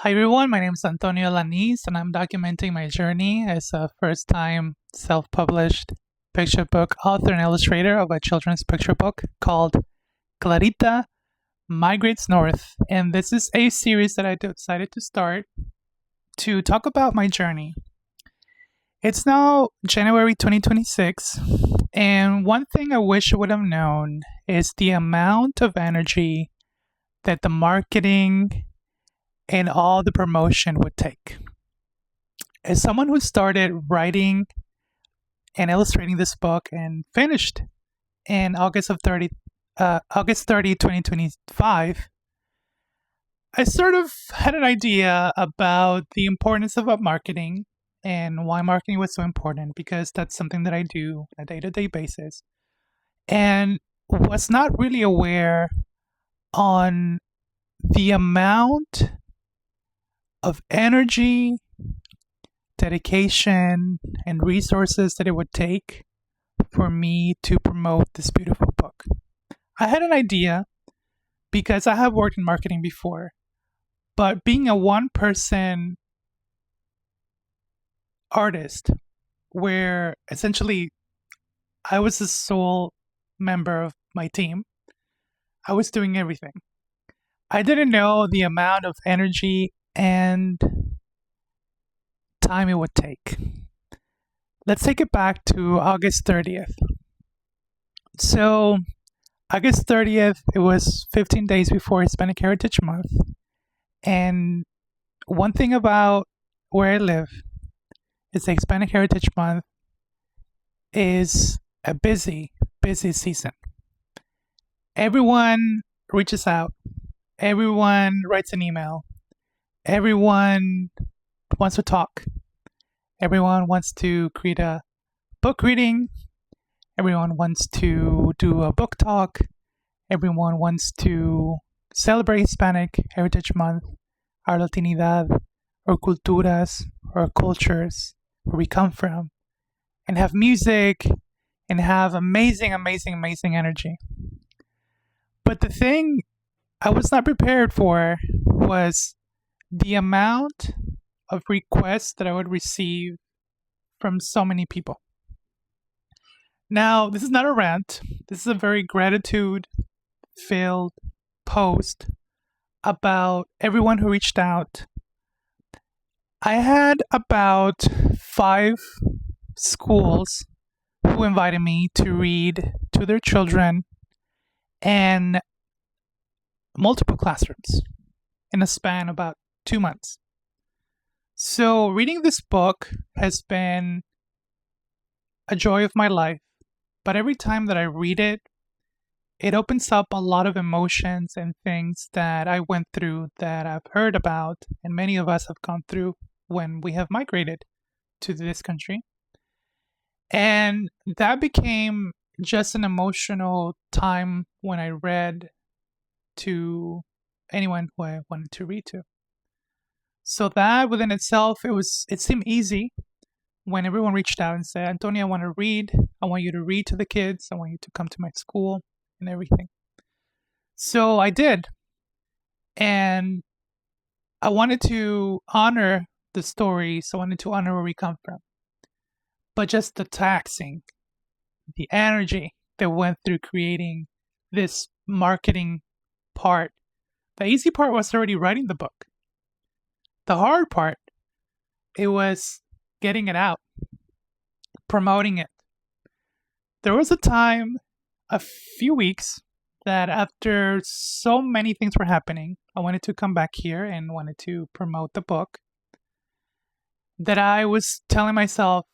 Hi everyone, my name is Antonio Lanis and I'm documenting my journey as a first time self published picture book author and illustrator of a children's picture book called Clarita Migrates North. And this is a series that I decided to start to talk about my journey. It's now January 2026, and one thing I wish I would have known is the amount of energy that the marketing and all the promotion would take. As someone who started writing and illustrating this book and finished in August 30, 2025, I sort of had an idea about the importance of marketing and why marketing was so important because that's something that I do on a day-to-day basis and was not really aware on the amount of energy, dedication, and resources that it would take for me to promote this beautiful book. I had an idea because I have worked in marketing before, but being a one person artist, where essentially I was the sole member of my team, I was doing everything. I didn't know the amount of energy and time it would take. Let's take it back to August 30th. So, August 30th, it was 15 days before Hispanic Heritage Month. And one thing about where I live is the Hispanic Heritage Month is a busy season. Everyone reaches out, everyone writes an email, everyone wants to talk, everyone wants to create a book reading, everyone wants to do a book talk, everyone wants to celebrate Hispanic Heritage Month, our Latinidad, our culturas, our cultures, where we come from, and have music and have amazing energy. But the thing I was not prepared for was the amount of requests that I would receive from so many people. Now, this is not a rant. This is a very gratitude filled post about everyone who reached out. I had about 5 schools who invited me to read to their children and multiple classrooms in a span of about 2 months. So, reading this book has been a joy of my life, but every time that I read it, it opens up a lot of emotions and things that I went through that I've heard about, and many of us have gone through when we have migrated to this country. And that became just an emotional time when I read to anyone who I wanted to read to. So that within itself, it seemed easy when everyone reached out and said, Antonio, I want to read. I want you to read to the kids. I want you to come to my school and everything. So I did. And I wanted to honor the stories. I wanted to honor where we come from. But just the taxing, the energy that went through creating this marketing part. The easy part was already writing the book. The hard part, it was getting it out, promoting it. There was a time, a few weeks, that after so many things were happening, I wanted to come back here and wanted to promote the book, that I was telling myself,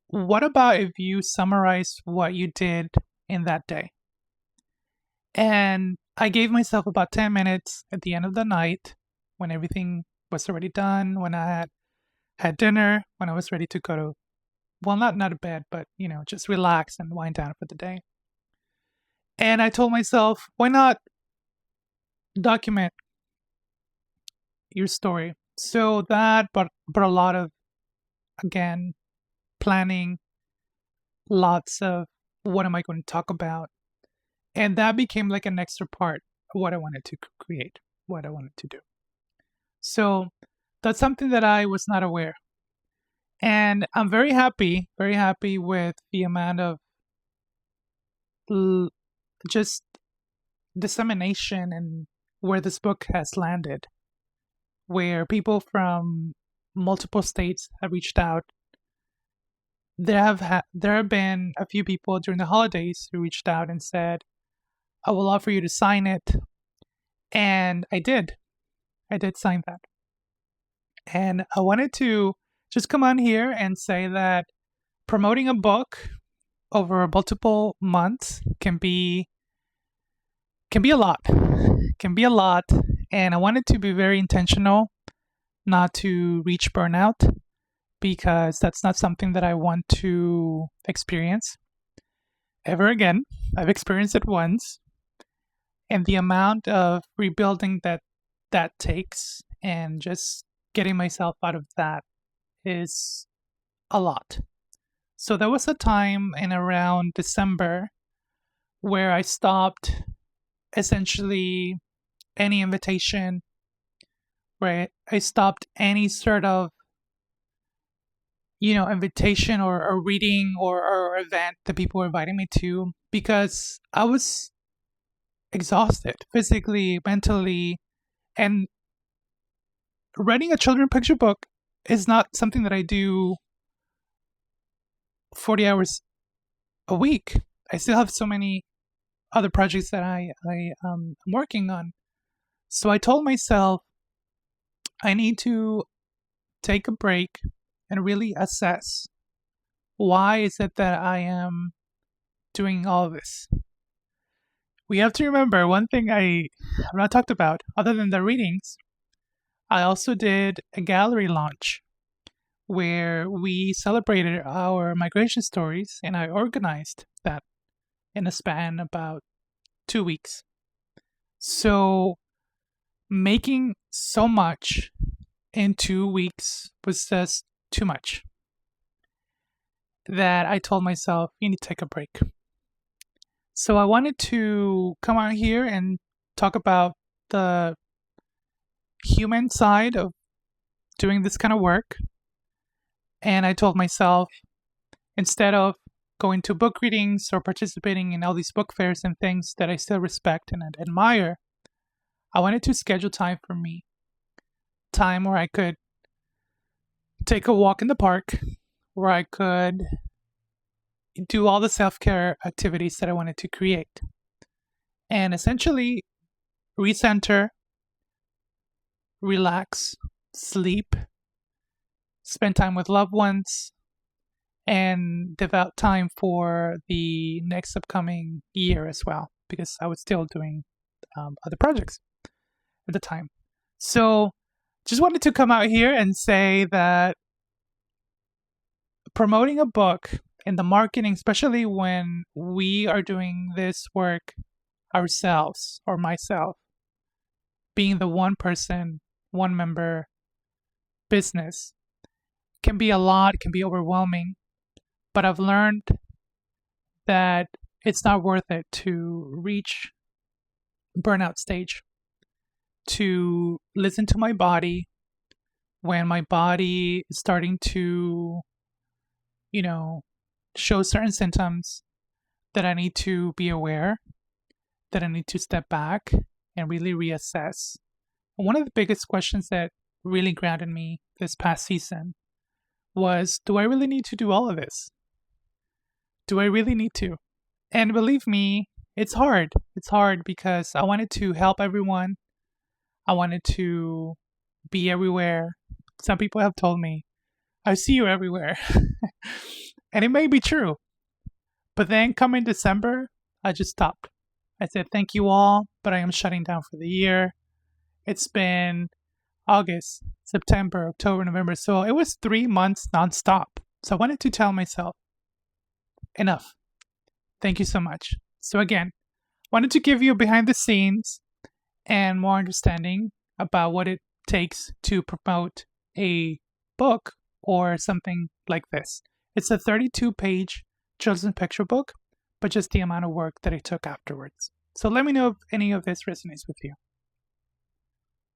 what about if you summarize what you did in that day? And I gave myself about 10 minutes at the end of the night when everything was already done, when I had dinner, when I was ready to go to, well, not a bed, but, just relax and wind down for the day. And I told myself, why not document your story? So that brought a lot of, again, planning, lots of what am I going to talk about? And that became like an extra part of what I wanted to create, what I wanted to do. So that's something that I was not aware. And I'm very happy with the amount of l- just dissemination and where this book has landed, where people from multiple states have reached out. There have been a few people during the holidays who reached out and said, "I will offer you to sign it," and I did. I did sign that, and I wanted to just come on here and say that promoting a book over multiple months can be a lot, can be a lot, and I wanted to be very intentional not to reach burnout because that's not something that I want to experience ever again. I've experienced it once, and the amount of rebuilding that takes and just getting myself out of that is a lot. So there was a time in around December where I stopped essentially any invitation, where I stopped any sort of invitation or reading or event that people were inviting me to because I was exhausted physically, mentally, and writing a children's picture book is not something that I do 40 hours a week. I still have so many other projects that I'm working on. So I told myself I need to take a break and really assess why is it that I am doing all of this. We have to remember one thing I have not talked about, other than the readings. I also did a gallery launch where we celebrated our migration stories, and I organized that in a span about 2 weeks. So making so much in 2 weeks was just too much that I told myself, you need to take a break. So I wanted to come out here and talk about the human side of doing this kind of work. And I told myself, instead of going to book readings or participating in all these book fairs and things that I still respect and admire, I wanted to schedule time for me. Time where I could take a walk in the park, where I could do all the self care activities that I wanted to create. And essentially recenter, relax, sleep, spend time with loved ones, and devote time for the next upcoming year as well, because I was still doing other projects at the time. So just wanted to come out here and say that promoting a book and the marketing, especially when we are doing this work ourselves or myself, being the one person, one member business, can be a lot, can be overwhelming. But I've learned that it's not worth it to reach burnout stage, to listen to my body when my body is starting to, show certain symptoms, that I need to be aware, that I need to step back and really reassess. One of the biggest questions that really grounded me this past season was, do I really need to do all of this? Do I really need to? And believe me, it's hard. It's hard because I wanted to help everyone. I wanted to be everywhere. Some people have told me, I see you everywhere. And it may be true. But then coming December, I just stopped. I said, thank you all, but I am shutting down for the year. It's been August, September, October, November. So it was 3 months nonstop. So I wanted to tell myself, enough. Thank you so much. So again, wanted to give you behind the scenes and more understanding about what it takes to promote a book or something like this. It's a 32-page children's picture book, but just the amount of work that it took afterwards. So let me know if any of this resonates with you.